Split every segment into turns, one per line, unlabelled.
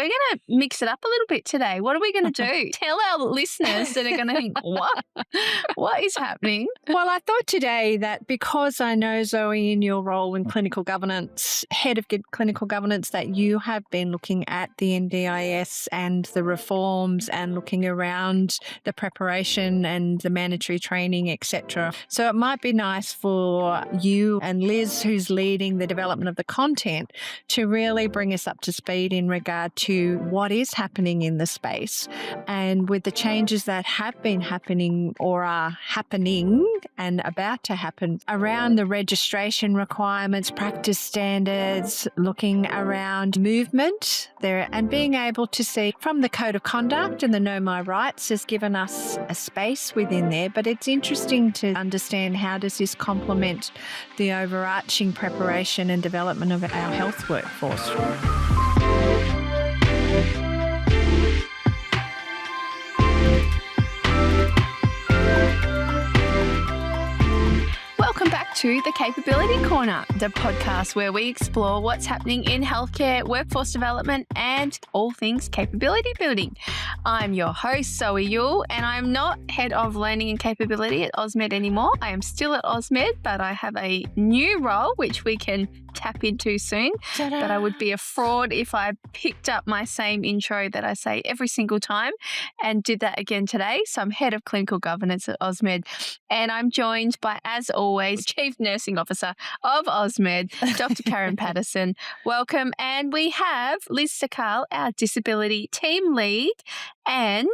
we're going to mix it up a little bit today. What are we going to do? Tell our listeners that are going to think, what? What is happening?
Well, I thought today that because I know, Zoe, in your role in clinical governance, head of clinical governance, that you have been looking at the NDIS and the reforms and looking around the preparation and the mandatory training, etc. So it might be nice for you and Liz, who's leading the development of the content, to really bring us up to speed in regard to what is happening in the space and with the changes that have been happening or are happening and about to happen around the registration requirements, practice standards, looking around movement there, and being able to see from the code of conduct, and the Know My Rights has given us a space within there, but it's interesting to understand how does this complement the overarching preparation and development of our health workforce.
Welcome back to the Capability Corner, the podcast where we explore what's happening in healthcare, workforce development, and all things capability building. I'm your host, Zoe Yule, and I'm not head of learning and capability at Ausmed anymore. I am still at Ausmed, but I have a new role, which we can tap into soon.
Ta-da.
But I would be a fraud if I picked up my same intro that I say every single time and did that again today. So I'm head of clinical governance at Ausmed, and I'm joined by, as always, Chief Nursing Officer of Ausmed, Dr. Karen Patterson. Welcome. And we have Liz Sakal, our disability team lead and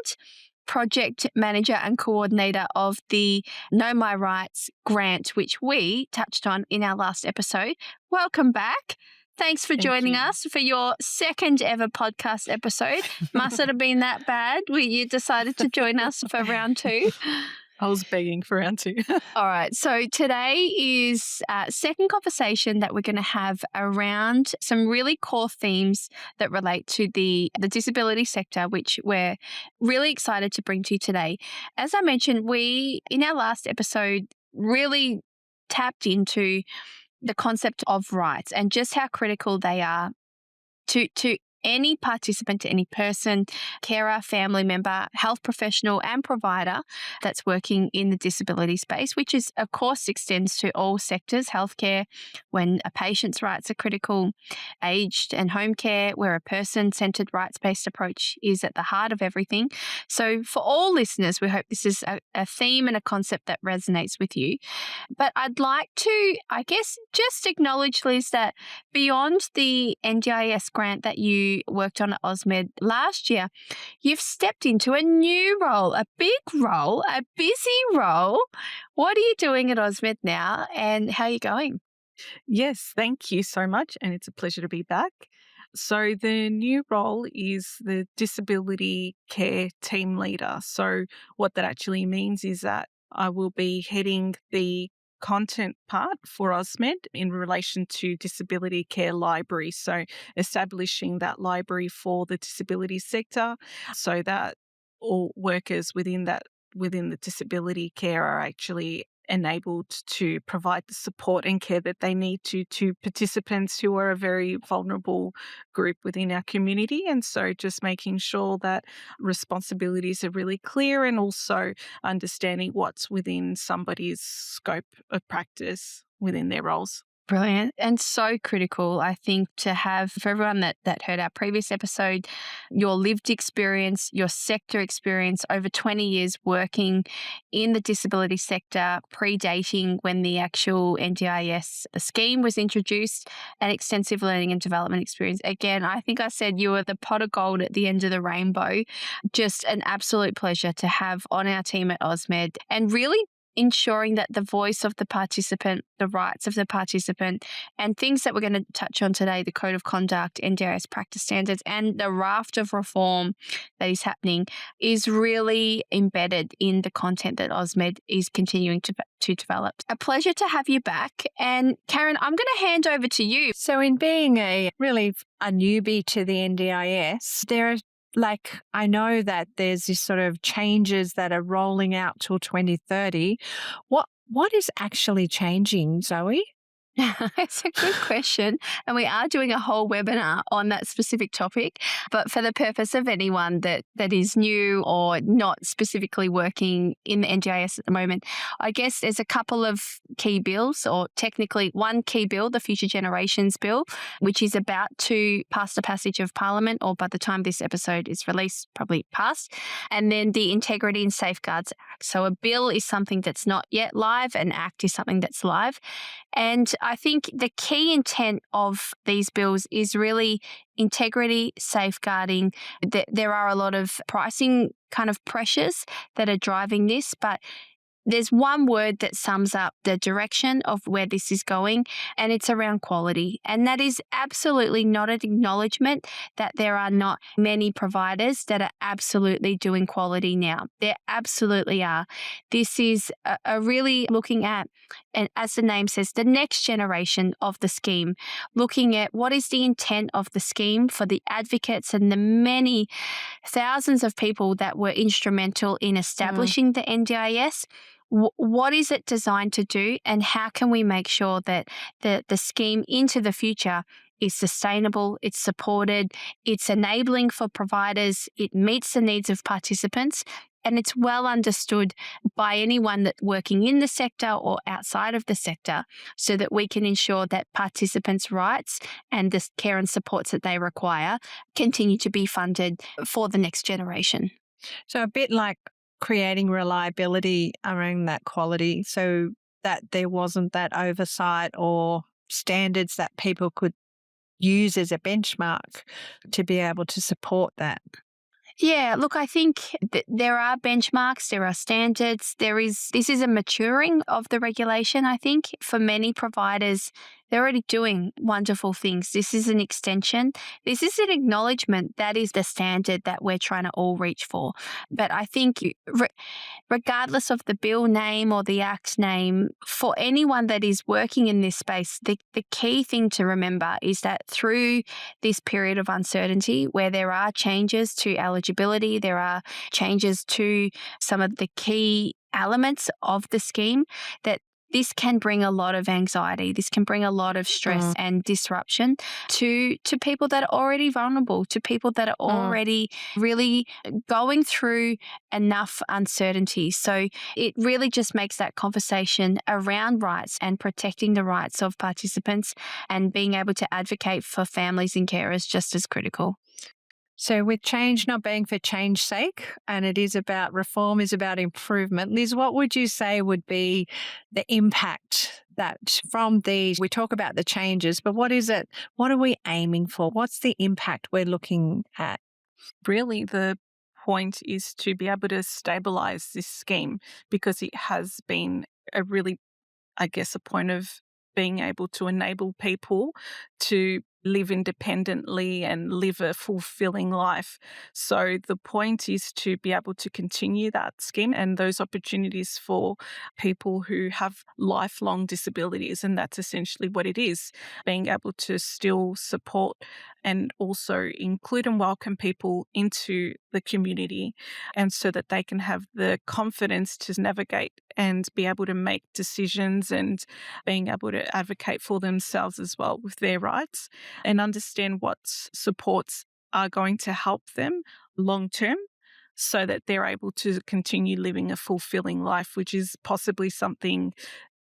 project manager and coordinator of the Know My Rights grant, which we touched on in our last episode. Welcome back. Thanks for joining us for your second ever podcast episode. Mustn't have been that bad. You decided to join us for round 2.
I was begging for round 2.
All right. So today is a second conversation that we're going to have around some really core themes that relate to the disability sector, which we're really excited to bring to you today. As I mentioned, we, in our last episode, really tapped into the concept of rights and just how critical they are to any participant, to any person, carer, family member, health professional and provider that's working in the disability space, which is, of course, extends to all sectors, healthcare, when a patient's rights are critical, aged and home care, where a person-centred rights-based approach is at the heart of everything. So for all listeners, we hope this is a theme and a concept that resonates with you. But I'd like to, I guess, just acknowledge, Liz, that beyond the NDIS grant that you worked on at Ausmed last year, you've stepped into a new role, a big role, a busy role. What are you doing at Ausmed now and how are you going?
Yes, thank you so much. And it's a pleasure to be back. So the new role is the disability care team leader. So what that actually means is that I will be heading the content part for Ausmed in relation to disability care library. So establishing that library for the disability sector so that all workers within the disability care are actually enabled to provide the support and care that they need to participants who are a very vulnerable group within our community. And so just making sure that responsibilities are really clear and also understanding what's within somebody's scope of practice within their roles.
Brilliant. And so critical, I think, to have, for everyone that heard our previous episode, your lived experience, your sector experience, over 20 years working in the disability sector, predating when the actual NDIS scheme was introduced, and extensive learning and development experience. Again, I think I said you were the pot of gold at the end of the rainbow. Just an absolute pleasure to have on our team at Ausmed, and really ensuring that the voice of the participant, the rights of the participant, and things that we're going to touch on today, the code of conduct, NDIS practice standards, and the raft of reform that is happening, is really embedded in the content that Ausmed is continuing to develop. A pleasure to have you back. And Karen, I'm going to hand over to you.
So in being a newbie to the NDIS, there are I know that there's this sort of changes that are rolling out till 2030. What is actually changing, Zoe?
It's a good question. And we are doing a whole webinar on that specific topic. But for the purpose of anyone that is new or not specifically working in the NDIS at the moment, I guess there's a couple of key bills, or technically one key bill, the Future Generations Bill, which is about to pass the passage of Parliament, or by the time this episode is released, probably passed. And then the Integrity and Safeguards Act. So a bill is something that's not yet live, an act is something that's live. And I think the key intent of these bills is really integrity, safeguarding. There are a lot of pricing kind of pressures that are driving this, but there's one word that sums up the direction of where this is going, and it's around quality. And that is absolutely not an acknowledgement that there are not many providers that are absolutely doing quality now. There absolutely are. This is a really looking at, and as the name says, the next generation of the scheme, looking at what is the intent of the scheme for the advocates and the many thousands of people that were instrumental in establishing the NDIS. What is it designed to do, and how can we make sure that the scheme into the future is sustainable, it's supported, it's enabling for providers, it meets the needs of participants, and it's well understood by anyone that's working in the sector or outside of the sector, so that we can ensure that participants' rights and the care and supports that they require continue to be funded for the next generation.
So a bit like creating reliability around that quality, so that there wasn't that oversight or standards that people could use as a benchmark to be able to support that.
Yeah, look, I think there are benchmarks, there are standards, this is a maturing of the regulation, I think. For many providers, they're already doing wonderful things. This is an extension. This is an acknowledgement that is the standard that we're trying to all reach for. But I think regardless of the bill name or the act name, for anyone that is working in this space, the key thing to remember is that through this period of uncertainty, where there are changes to eligibility, there are changes to some of the key elements of the scheme, that this can bring a lot of anxiety. This can bring a lot of stress and disruption to people that are already vulnerable, to people that are already really going through enough uncertainty. So it really just makes that conversation around rights and protecting the rights of participants and being able to advocate for families and carers just as critical.
So with change not being for change's sake, and it is about reform, is about improvement, Liz, what would you say would be the impact that from these, we talk about the changes, but what is it? What are we aiming for? What's the impact we're looking at?
Really, the point is to be able to stabilise this scheme, because it has been a really, I guess, a point of being able to enable people to live independently and live a fulfilling life. So the point is to be able to continue that scheme and those opportunities for people who have lifelong disabilities. And that's essentially what it is, being able to still support and also include and welcome people into the community, and so that they can have the confidence to navigate and be able to make decisions and being able to advocate for themselves as well with their rights, and understand what supports are going to help them long term, so that they're able to continue living a fulfilling life, which is possibly something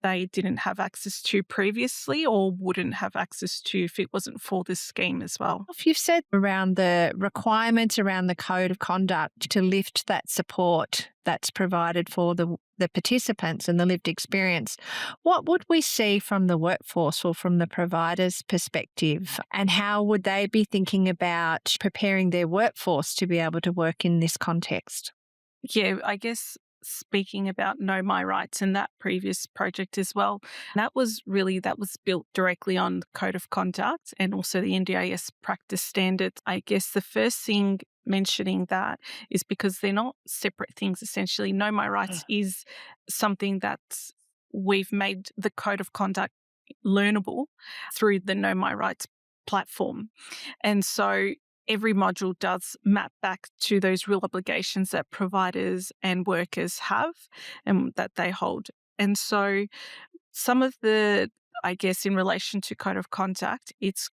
they didn't have access to previously or wouldn't have access to if it wasn't for this scheme as well.
You've said around the requirements around the code of conduct to lift that support that's provided for the participants and the lived experience. What would we see from the workforce or from the provider's perspective, and how would they be thinking about preparing their workforce to be able to work in this context?
Yeah, I guess speaking about Know My Rights and that previous project as well, that was built directly on the Code of Conduct and also the NDIS practice standards. I guess the first thing mentioning that is because they're not separate things. Essentially, Know My Rights is something that we've made the Code of Conduct learnable through the Know My Rights platform. And so every module does map back to those real obligations that providers and workers have and that they hold. And so some of the, I guess in relation to code of conduct, it's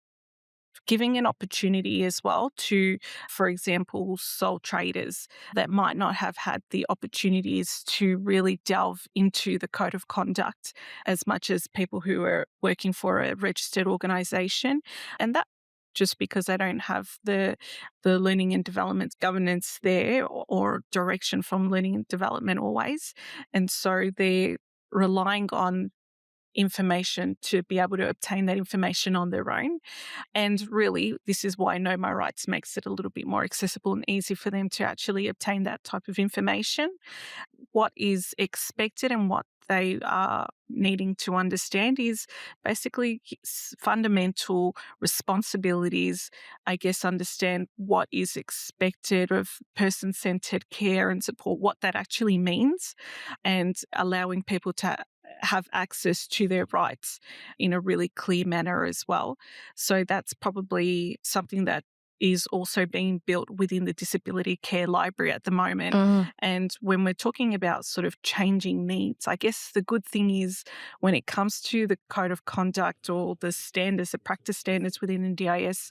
giving an opportunity as well to, for example, sole traders that might not have had the opportunities to really delve into the code of conduct as much as people who are working for a registered organisation. And that just because they don't have the learning and development governance there or direction from learning and development always. And so they're relying on information to be able to obtain that information on their own. And really, this is why Know My Rights makes it a little bit more accessible and easy for them to actually obtain that type of information. What is expected and what they are needing to understand is basically fundamental responsibilities, I guess, understand what is expected of person-centered care and support, what that actually means, and allowing people to have access to their rights in a really clear manner as well. So that's probably something that is also being built within the disability care library at the moment. And when we're talking about sort of changing needs, I guess the good thing is when it comes to the code of conduct or the standards, the practice standards within NDIS,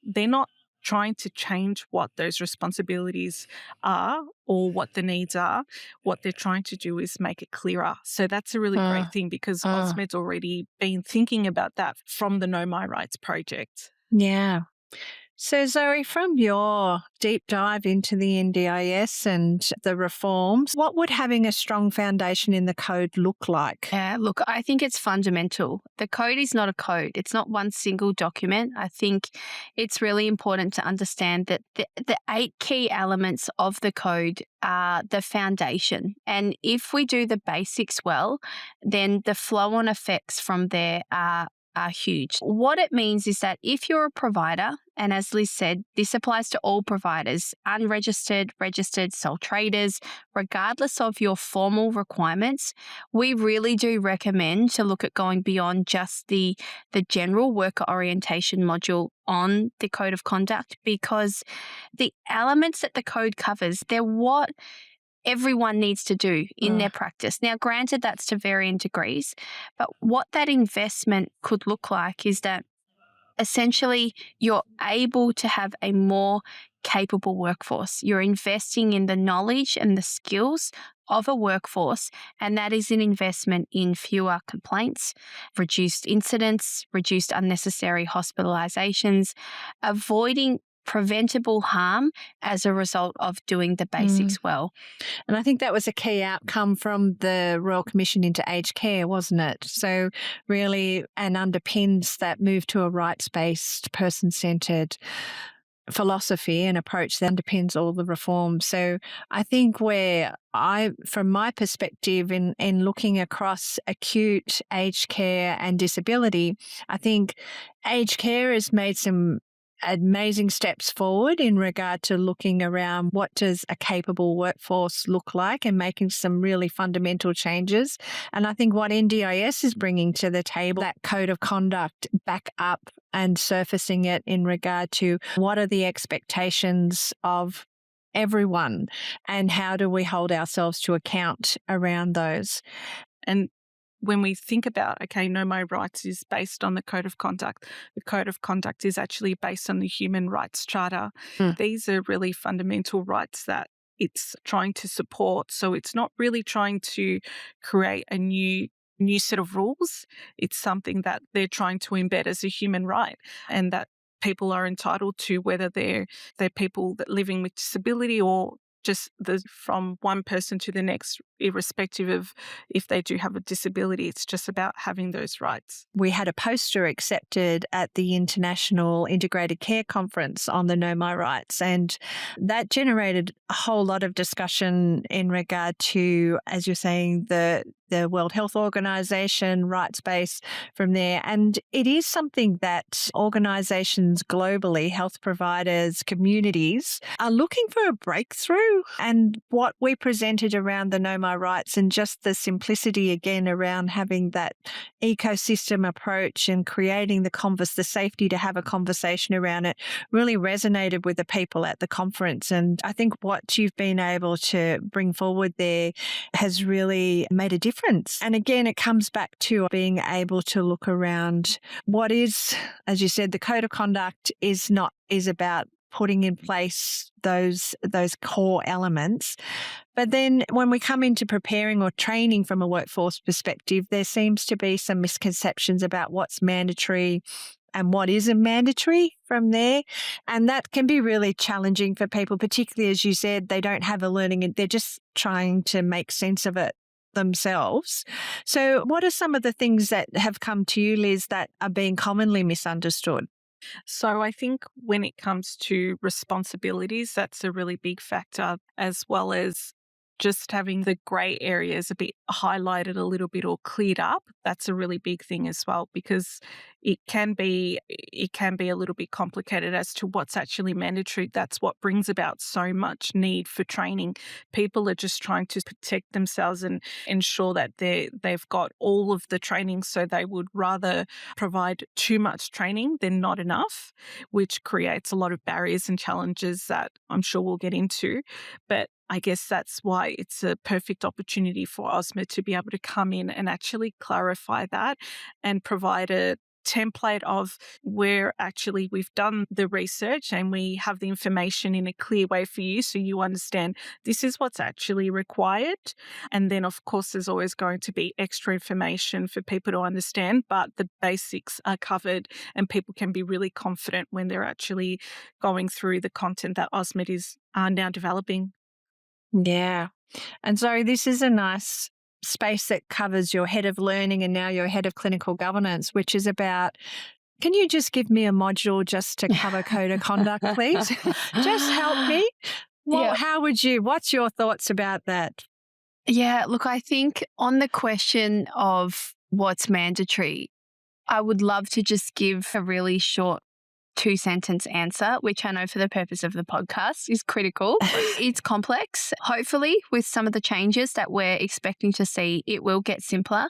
they're not trying to change what those responsibilities are or what the needs are. What they're trying to do is make it clearer. So that's a really great thing because Ausmed's already been thinking about that from the Know My Rights project.
Yeah. So Zoe, from your deep dive into the NDIS and the reforms, what would having a strong foundation in the code look like?
Yeah, look, I think it's fundamental. The code is not a code. It's not one single document. I think it's really important to understand that the 8 key elements of the code are the foundation. And if we do the basics well, then the flow-on effects from there are huge. What it means is that if you're a provider, and as Liz said, this applies to all providers, unregistered, registered, sole traders, regardless of your formal requirements, we really do recommend to look at going beyond just the general worker orientation module on the code of conduct, because the elements that the code covers, they're what everyone needs to do in their practice. Now, granted, that's to varying degrees, but what that investment could look like is that essentially you're able to have a more capable workforce. You're investing in the knowledge and the skills of a workforce, and that is an investment in fewer complaints, reduced incidents, reduced unnecessary hospitalizations, avoiding preventable harm as a result of doing the basics well.
And I think that was a key outcome from the Royal Commission into Aged Care, wasn't it? So really, and underpins that move to a rights-based, person-centred philosophy and approach that underpins all the reforms. So I think from my perspective in looking across acute aged care and disability, I think aged care has made some amazing steps forward in regard to looking around what does a capable workforce look like and making some really fundamental changes. And I think what NDIS is bringing to the table, that code of conduct back up and surfacing it in regard to what are the expectations of everyone and how do we hold ourselves to account around those.
And when we think about, okay, Know My Rights is based on the Code of Conduct. The Code of Conduct is actually based on the Human Rights Charter. These are really fundamental rights that it's trying to support. So it's not really trying to create a new set of rules. It's something that they're trying to embed as a human right and that people are entitled to, whether they're people that living with disability or just from one person to the next, irrespective of if they do have a disability. It's just about having those rights.
We had a poster accepted at the International Integrated Care Conference on the Know My Rights, and that generated a whole lot of discussion in regard to, as you're saying, the World Health Organization, rights base from there. And it is something that organizations globally, health providers, communities are looking for a breakthrough. And what we presented around the Know My Rights and just the simplicity again around having that ecosystem approach and creating the safety to have a conversation around it really resonated with the people at the conference. And I think what you've been able to bring forward there has really made a difference difference. And again, it comes back to being able to look around what is, as you said, the code of conduct is about putting in place those core elements. But then when we come into preparing or training from a workforce perspective, there seems to be some misconceptions about what's mandatory and what isn't mandatory from there. And that can be really challenging for people, particularly as you said, they don't have a learning, they're just trying to make sense of it themselves. So what are some of the things that have come to you, Liz, that are being commonly misunderstood?
So I think when it comes to responsibilities, that's a really big factor, as well as just having the grey areas a bit highlighted a little bit or cleared up. That's a really big thing as well, because it can be a little bit complicated as to what's actually mandatory. That's what brings about so much need for training. People are just trying to protect themselves and ensure that they've got all of the training, so they would rather provide too much training than not enough, which creates a lot of barriers and challenges that I'm sure we'll get into. But I guess that's why it's a perfect opportunity for Ausmed to be able to come in and actually clarify that and provide a template of where actually we've done the research and we have the information in a clear way for you, so you understand this is what's actually required. And then, of course, there's always going to be extra information for people to understand, but the basics are covered and people can be really confident when they're actually going through the content that Ausmed is now developing.
Yeah. And so this is a nice space that covers your head of learning and now your head of clinical governance, which is about, can you just give me a module just to cover code of conduct, please? Just help me. Well, what's your thoughts about that?
Yeah, look, I think on the question of what's mandatory, I would love to just give a really short 2-sentence answer, which I know for the purpose of the podcast is critical. It's complex. Hopefully, with some of the changes that we're expecting to see, it will get simpler.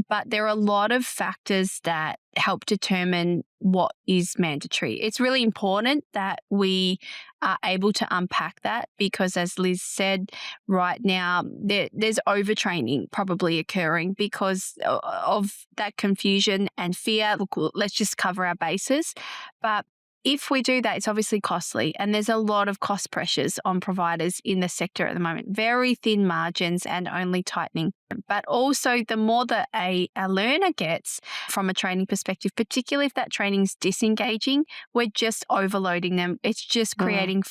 But there are a lot of factors that help determine what is mandatory. It's really important that we are able to unpack that, because as Liz said, right now there's overtraining probably occurring because of that confusion and fear. Look, let's just cover our bases. But if we do that, it's obviously costly, and there's a lot of cost pressures on providers in the sector at the moment. Very thin margins and only tightening. But also, the more that a learner gets from a training perspective, particularly if that training's disengaging, we're just overloading them. It's just creating,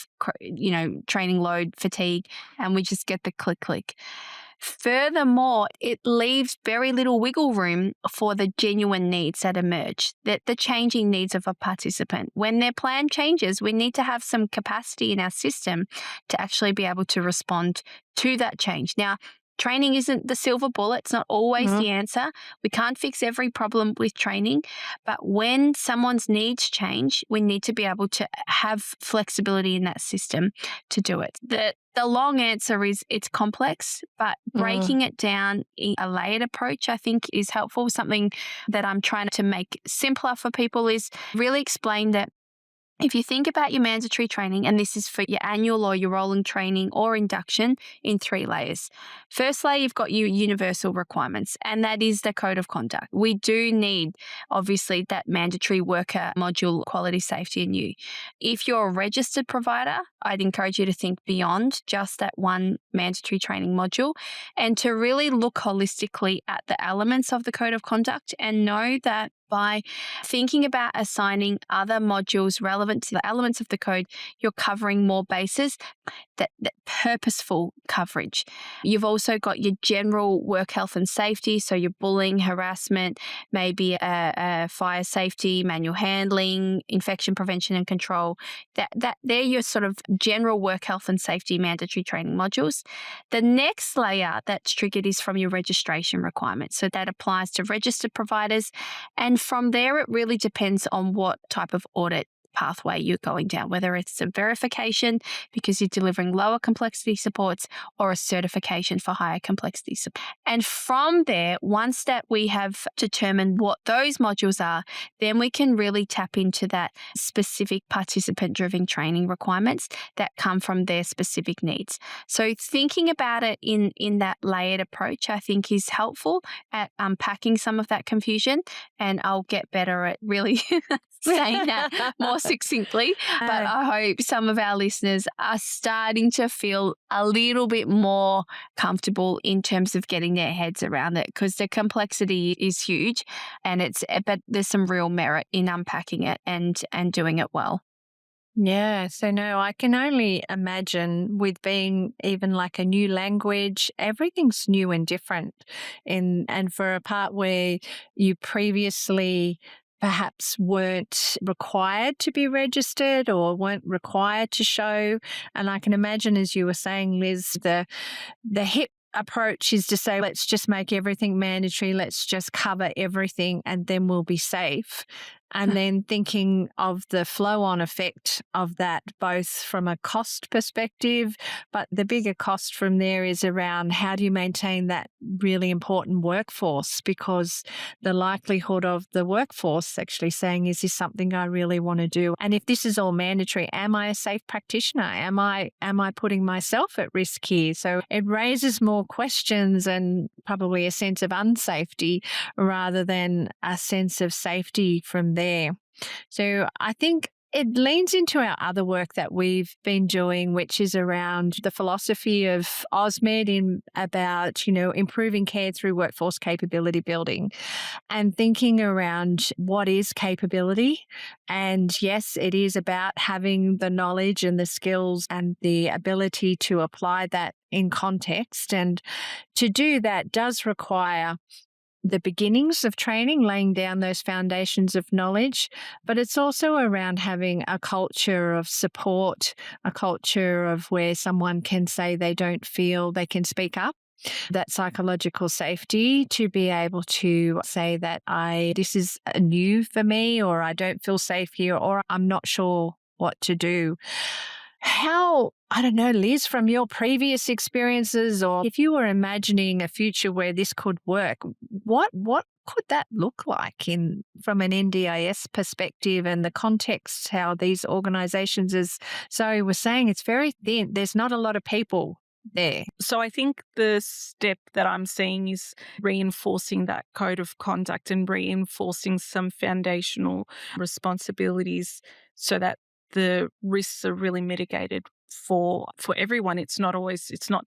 training load fatigue, and we just get the click. Furthermore, it leaves very little wiggle room for the genuine needs that emerge, the changing needs of a participant. When their plan changes, we need to have some capacity in our system to actually be able to respond to that change. Now, training isn't the silver bullet. It's not always the answer. We can't fix every problem with training. But when someone's needs change, we need to be able to have flexibility in that system to do it. The long answer is it's complex, but breaking it down in a layered approach, I think, is helpful. Something that I'm trying to make simpler for people is really explain that if you think about your mandatory training, and this is for your annual or your rolling training or induction, in 3 layers. First layer, you've got your universal requirements, and that is the code of conduct. We do need, obviously, that mandatory worker module, quality, safety, and you. If you're a registered provider, I'd encourage you to think beyond just that one mandatory training module and to really look holistically at the elements of the code of conduct and know that by thinking about assigning other modules relevant to the elements of the code, you're covering more bases, that purposeful coverage. You've also got your general work health and safety, so your bullying, harassment, maybe a fire safety, manual handling, infection prevention and control. They're your sort of general work health and safety mandatory training modules. The next layer that's triggered is from your registration requirements. So that applies to registered providers. And from there, it really depends on what type of audit pathway you're going down, whether it's a verification because you're delivering lower complexity supports or a certification for higher complexity support. And from there, once that we have determined what those modules are, then we can really tap into that specific participant-driven training requirements that come from their specific needs. So thinking about it in that layered approach, I think is helpful at unpacking some of that confusion, and I'll get better at really saying that more succinctly. But I hope some of our listeners are starting to feel a little bit more comfortable in terms of getting their heads around it, because the complexity is huge, but there's some real merit in unpacking it and doing it well.
Yeah, so no, I can only imagine with being even like a new language, everything's new and different. And for a part where you previously perhaps weren't required to be registered or weren't required to show. And I can imagine, as you were saying, Liz, the hip approach is to say, let's just make everything mandatory, let's just cover everything, and then we'll be safe. And then thinking of the flow-on effect of that, both from a cost perspective, but the bigger cost from there is around how do you maintain that really important workforce, because the likelihood of the workforce actually saying, is this something I really want to do? And if this is all mandatory, am I a safe practitioner? Am I putting myself at risk here? So it raises more questions and probably a sense of unsafety rather than a sense of safety from there. So I think it leans into our other work that we've been doing, which is around the philosophy of Ausmed about, improving care through workforce capability building and thinking around what is capability. And yes, it is about having the knowledge and the skills and the ability to apply that in context. And to do that does require the beginnings of training, laying down those foundations of knowledge, but it's also around having a culture of support, a culture of where someone can say they don't feel they can speak up. That psychological safety to be able to say that this is new for me, or I don't feel safe here, or I'm not sure what to do. I don't know, Liz, from your previous experiences, or if you were imagining a future where this could work, what could that look like from an NDIS perspective and the context, how these organisations, as Zoe was saying, it's very thin. There's not a lot of people there.
So I think the step that I'm seeing is reinforcing that code of conduct and reinforcing some foundational responsibilities so that the risks are really mitigated for everyone. It's not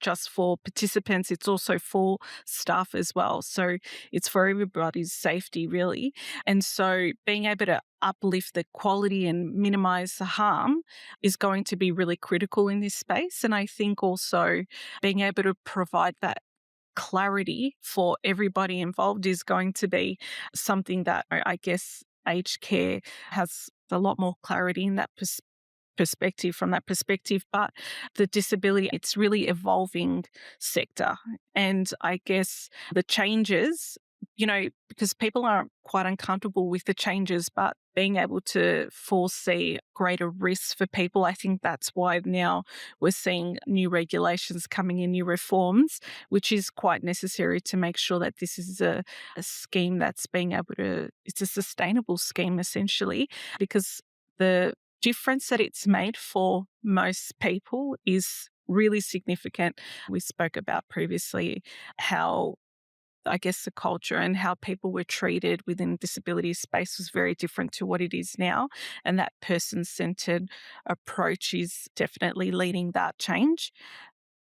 just for participants, it's also for staff as well. So it's for everybody's safety, really. And so being able to uplift the quality and minimize the harm is going to be really critical in this space. And I think also being able to provide that clarity for everybody involved is going to be something that I guess aged care has a lot more clarity in that from that perspective. But the disability, it's really evolving sector. And I guess the changes, because people aren't quite uncomfortable with the changes, but being able to foresee greater risks for people, I think that's why now we're seeing new regulations coming in, new reforms, which is quite necessary to make sure that this is a scheme that's it's a sustainable scheme essentially, because the difference that it's made for most people is really significant. We spoke about previously how I guess the culture and how people were treated within disability space was very different to what it is now. And that person-centered approach is definitely leading that change.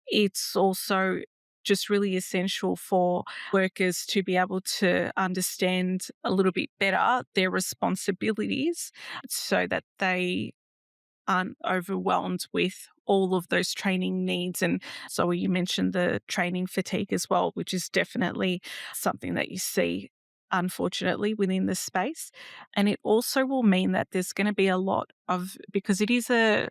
It's also just really essential for workers to be able to understand a little bit better their responsibilities so that they aren't overwhelmed with all of those training needs. And so you mentioned the training fatigue as well, which is definitely something that you see, unfortunately, within the space. And it also will mean that there's going to be a lot of, because it's a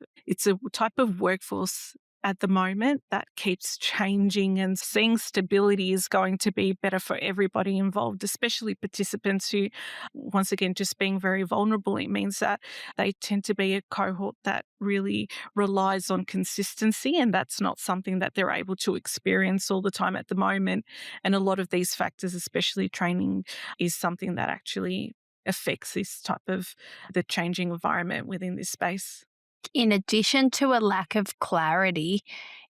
type of workforce at the moment. That keeps changing, and seeing stability is going to be better for everybody involved, especially participants who, once again, just being very vulnerable. It means that they tend to be a cohort that really relies on consistency, and that's not something that they're able to experience all the time at the moment. And a lot of these factors, especially training, is something that actually affects this type of the changing environment within this space.
In addition to a lack of clarity,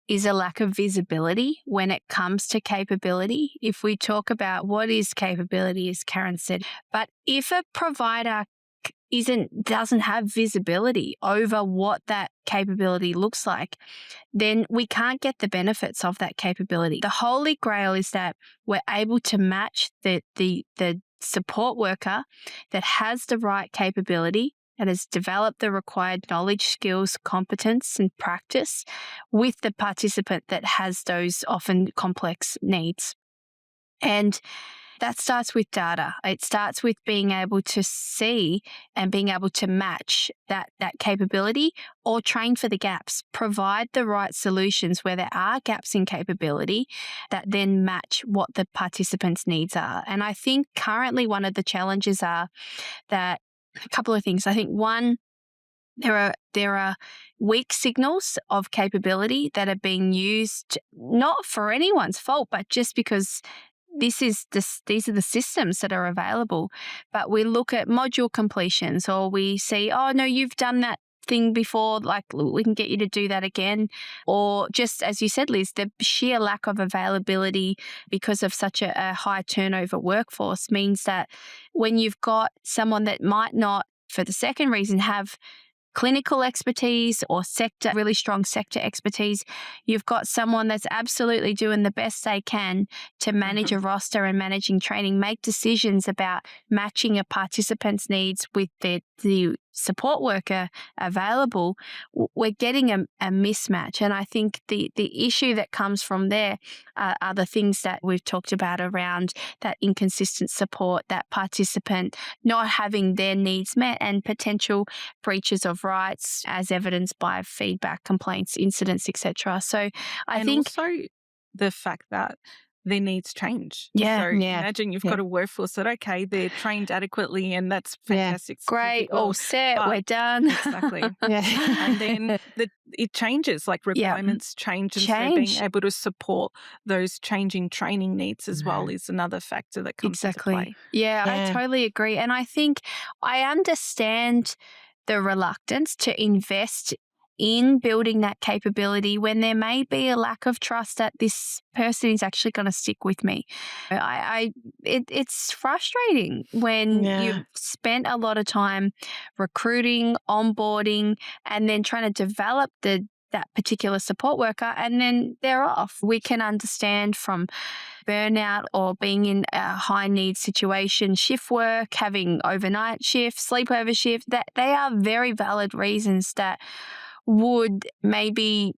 is a lack of visibility when it comes to capability. If we talk about what is capability, as Karen said, but if a provider doesn't have visibility over what that capability looks like, then we can't get the benefits of that capability. The holy grail is that we're able to match the support worker that has the right capability, that has developed the required knowledge, skills, competence, and practice with the participant that has those often complex needs. And that starts with data. It starts with being able to see and being able to match that capability, or train for the gaps, provide the right solutions where there are gaps in capability that then match what the participants' needs are. And I think currently one of the challenges are that a couple of things. I think one, there are weak signals of capability that are being used not for anyone's fault, but just because these are the systems that are available. But we look at module completions, or we see, oh no, you've done that thing before, like we can get you to do that again. Or just as you said, Liz, the sheer lack of availability because of such a high turnover workforce means that when you've got someone that might not, for the second reason, have clinical expertise or really strong sector expertise, you've got someone that's absolutely doing the best they can to manage a roster and managing training, make decisions about matching a participant's needs with the support worker available. We're getting a mismatch. And I think the issue that comes from there are the things that we've talked about around that inconsistent support, that participant not having their needs met, and potential breaches of rights as evidenced by feedback, complaints, incidents, etc. So I think
also the fact that their needs change.
Yeah.
So imagine you've got a workforce that, okay, they're trained adequately, and that's fantastic.
Great, all set, we're done.
Exactly. And then it changes, like requirements change. And so being able to support those changing training needs as well is another factor that comes into play.
Yeah, I totally agree. And I think I understand the reluctance to invest in building that capability when there may be a lack of trust that this person is actually going to stick with me. It's frustrating when you've spent a lot of time recruiting, onboarding, and then trying to develop that particular support worker, and then they're off. We can understand from burnout or being in a high need situation, shift work, having overnight shifts, sleepover shifts, that they are very valid reasons that would maybe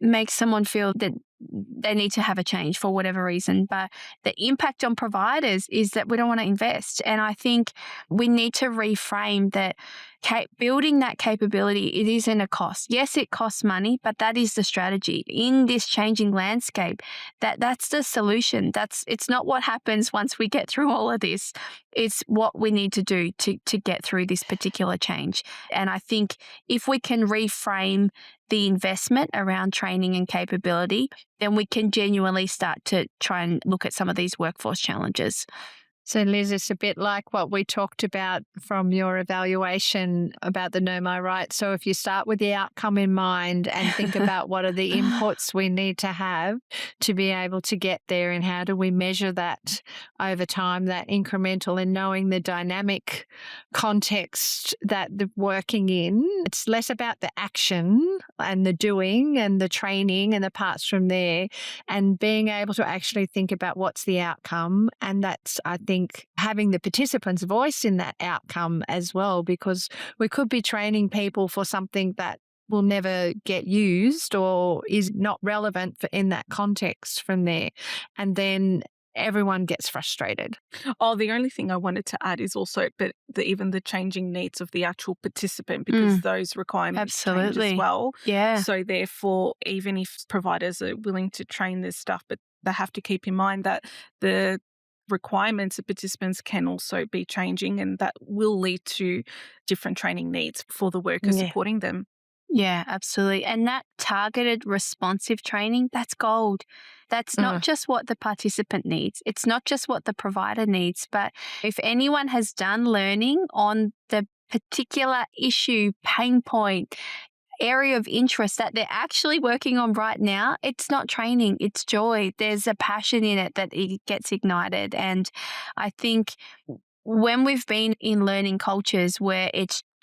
make someone feel that they need to have a change for whatever reason. But the impact on providers is that we don't want to invest. And I think we need to reframe that building that capability, it isn't a cost. Yes, it costs money, but that is the strategy. In this changing landscape, that's the solution. It's not what happens once we get through all of this. It's what we need to do to get through this particular change. And I think if we can reframe the investment around training and capability, then we can genuinely start to try and look at some of these workforce challenges.
So, Liz, it's a bit like what we talked about from your evaluation about the Know My Rights. So if you start with the outcome in mind and think about what are the inputs we need to have to be able to get there, and how do we measure that over time, that incremental, and knowing the dynamic context that they're working in. It's less about the action and the doing and the training and the parts from there, and being able to actually think about what's the outcome. And that's, I think, having the participants' voice in that outcome as well, because we could be training people for something that will never get used or is not relevant in that context from there. And then everyone gets frustrated.
Oh, the only thing I wanted to add is also even the changing needs of the actual participant, because those requirements change as well.
Yeah.
So therefore, even if providers are willing to train this stuff, but they have to keep in mind that the requirements of participants can also be changing, and that will lead to different training needs for the workers supporting them.
Yeah, absolutely. And that targeted responsive training, that's gold. That's not just what the participant needs. It's not just what the provider needs. But if anyone has done learning on the particular issue, pain point, area of interest that they're actually working on right now, it's not training, it's joy. There's a passion in it that it gets ignited. And I think when we've been in learning cultures where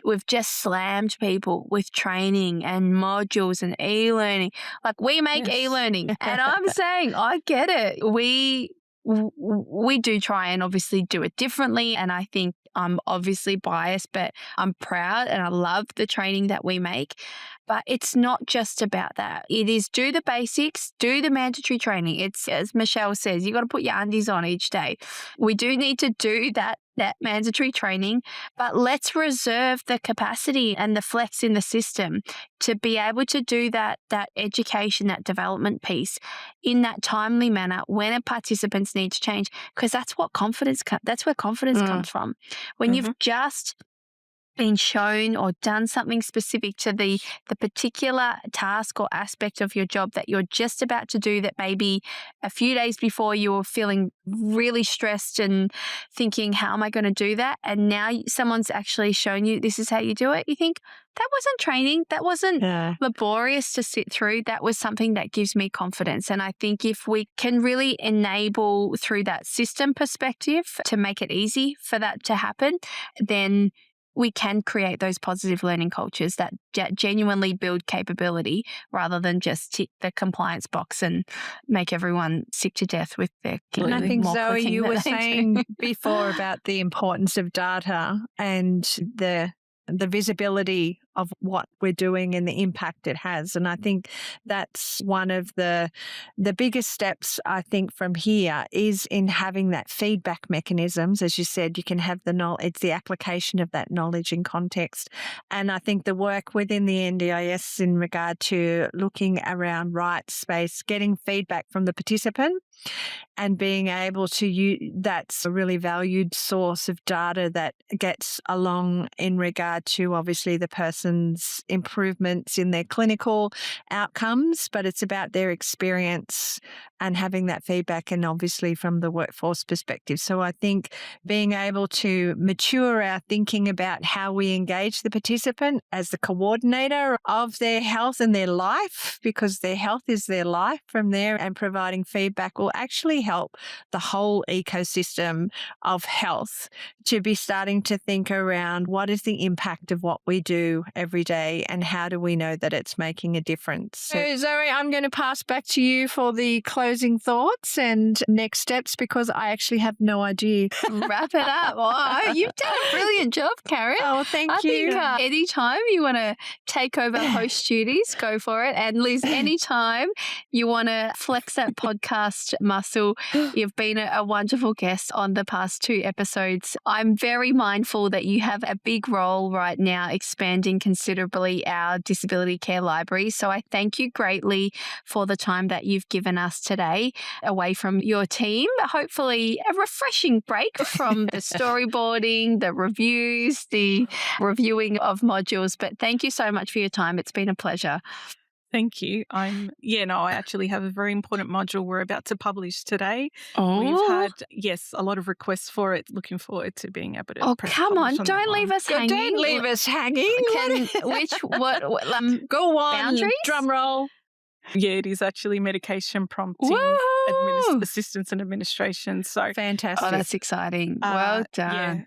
we've just slammed people with training and modules and e-learning. Like, we make e-learning, and I'm saying, I get it. We do try and obviously do it differently, and I think I'm obviously biased, but I'm proud and I love the training that we make. But it's not just about that. It is do the basics, do the mandatory training. It's, as Michelle says, you got to put your undies on each day. We do need to do that mandatory training, but let's reserve the capacity and the flex in the system to be able to do that education, that development piece in that timely manner when a participant's needs change, because that's where confidence comes from. When you've just been shown or done something specific to the particular task or aspect of your job that you're just about to do, that maybe a few days before you were feeling really stressed and thinking, how am I going to do that? And now someone's actually shown you this is how you do it. You think, that wasn't training. That wasn't laborious to sit through. That was something that gives me confidence. And I think if we can really enable through that system perspective to make it easy for that to happen, then we can create those positive learning cultures that genuinely build capability rather than just tick the compliance box and make everyone sick to death with their
And I think, Zoe, you were saying
do.
before about the importance of data and the visibility of what we're doing and the impact it has. And I think that's one of the biggest steps, I think, from here is in having that feedback mechanisms. As you said, you can have the knowledge, it's the application of that knowledge in context. And I think the work within the NDIS in regard to looking around rights space, getting feedback from the participant and being able to use, that's a really valued source of data that gets along in regard to obviously the person's improvements in their clinical outcomes, but it's about their experience and having that feedback, and obviously from the workforce perspective. So I think being able to mature our thinking about how we engage the participant as the coordinator of their health and their life, because their health is their life from there, and providing feedback will actually help the whole ecosystem of health to be starting to think around what is the impact of what we do every day and how do we know that it's making a difference. So Zoe, I'm going to pass back to you for the closing thoughts and next steps, because I actually have no idea.
Wrap it up. Oh, you've done a brilliant job, Karen.
Oh, thank you.
I think anytime you want to take over host duties, go for it. And Liz, anytime you want to flex that podcast muscle, you've been a wonderful guest on the past 2 episodes. I'm very mindful that you have a big role right now expanding considerably our disability care library. So I thank you greatly for the time that you've given us today away from your team. Hopefully a refreshing break from the storyboarding, the reviews, the reviewing of modules. But thank you so much for your time. It's been a pleasure.
Thank you. I actually have a very important module we're about to publish today.
Oh.
We've had, a lot of requests for it. Looking forward to being able to
come on. Don't leave us hanging.
Don't leave us hanging.
Go on.
Boundaries? Drum roll.
Yeah, it is actually medication prompting, assistance and administration. So
fantastic.
Oh, that's exciting. Well done.
Yeah,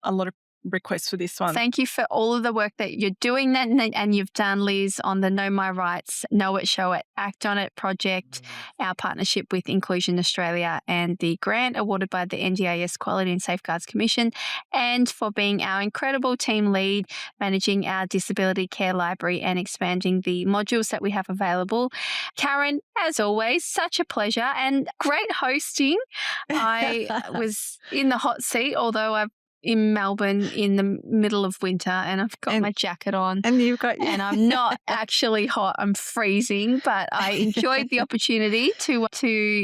a lot of request for this one.
Thank you for all of the work that you're doing and you've done, Liz, on the Know My Rights, Know It, Show It, Act On It project, our partnership with Inclusion Australia and the grant awarded by the NDIS Quality and Safeguards Commission, and for being our incredible team lead, managing our disability care library and expanding the modules that we have available. Karen, as always, such a pleasure and great hosting. I was in the hot seat, although I'm in Melbourne in the middle of winter and I've got my jacket on.
And you've got
and I'm not actually hot. I'm freezing, but I enjoyed the opportunity to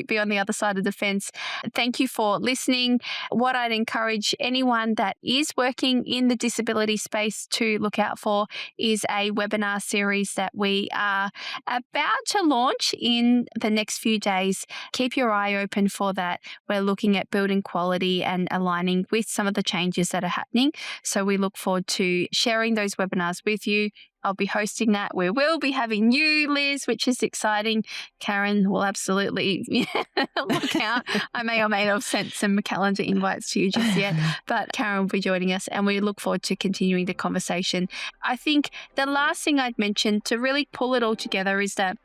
be on the other side of the fence. Thank you for listening. What I'd encourage anyone that is working in the disability space to look out for is a webinar series that we are about to launch in the next few days. Keep your eye open for that. We're looking at building quality and aligning with some of the changes that are happening. So we look forward to sharing those webinars with you. I'll be hosting that. We will be having you, Liz, which is exciting. Karen will absolutely look out. I may or may not have sent some calendar invites to you just yet, but Karen will be joining us and we look forward to continuing the conversation. I think the last thing I'd mention to really pull it all together is that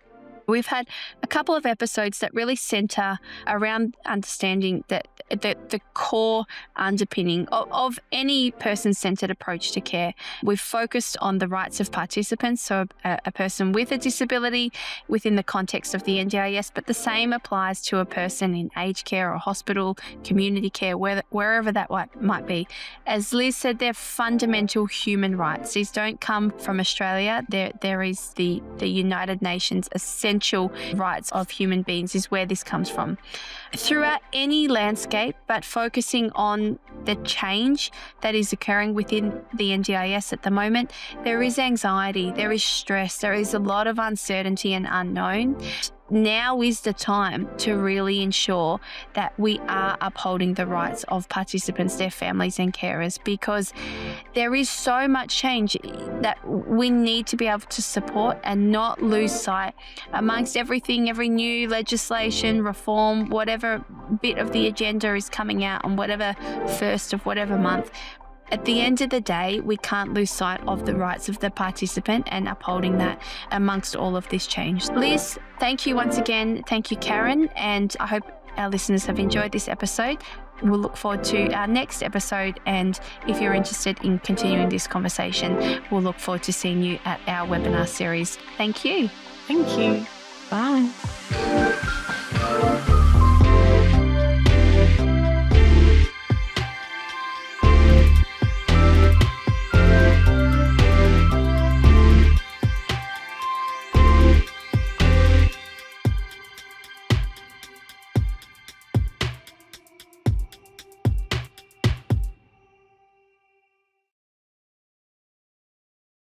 we've had a couple of episodes that really centre around understanding that the core underpinning of any person-centred approach to care. We've focused on the rights of participants, so a person with a disability within the context of the NDIS, but the same applies to a person in aged care or hospital, community care, wherever that might be. As Liz said, they're fundamental human rights. These don't come from Australia. There is the United Nations essential rights of human beings is where this comes from. Throughout any landscape, but focusing on the change that is occurring within the NDIS at the moment, there is anxiety, there is stress, there is a lot of uncertainty and unknown. Now is the time to really ensure that we are upholding the rights of participants, their families and carers, because there is so much change that we need to be able to support and not lose sight amongst everything, every new legislation, reform, whatever bit of the agenda is coming out on whatever first of whatever month. At the end of the day, we can't lose sight of the rights of the participant and upholding that amongst all of this change. Liz, thank you once again. Thank you, Karen. And I hope our listeners have enjoyed this episode. We'll look forward to our next episode. And if you're interested in continuing this conversation, we'll look forward to seeing you at our webinar series. Thank you.
Thank you.
Bye.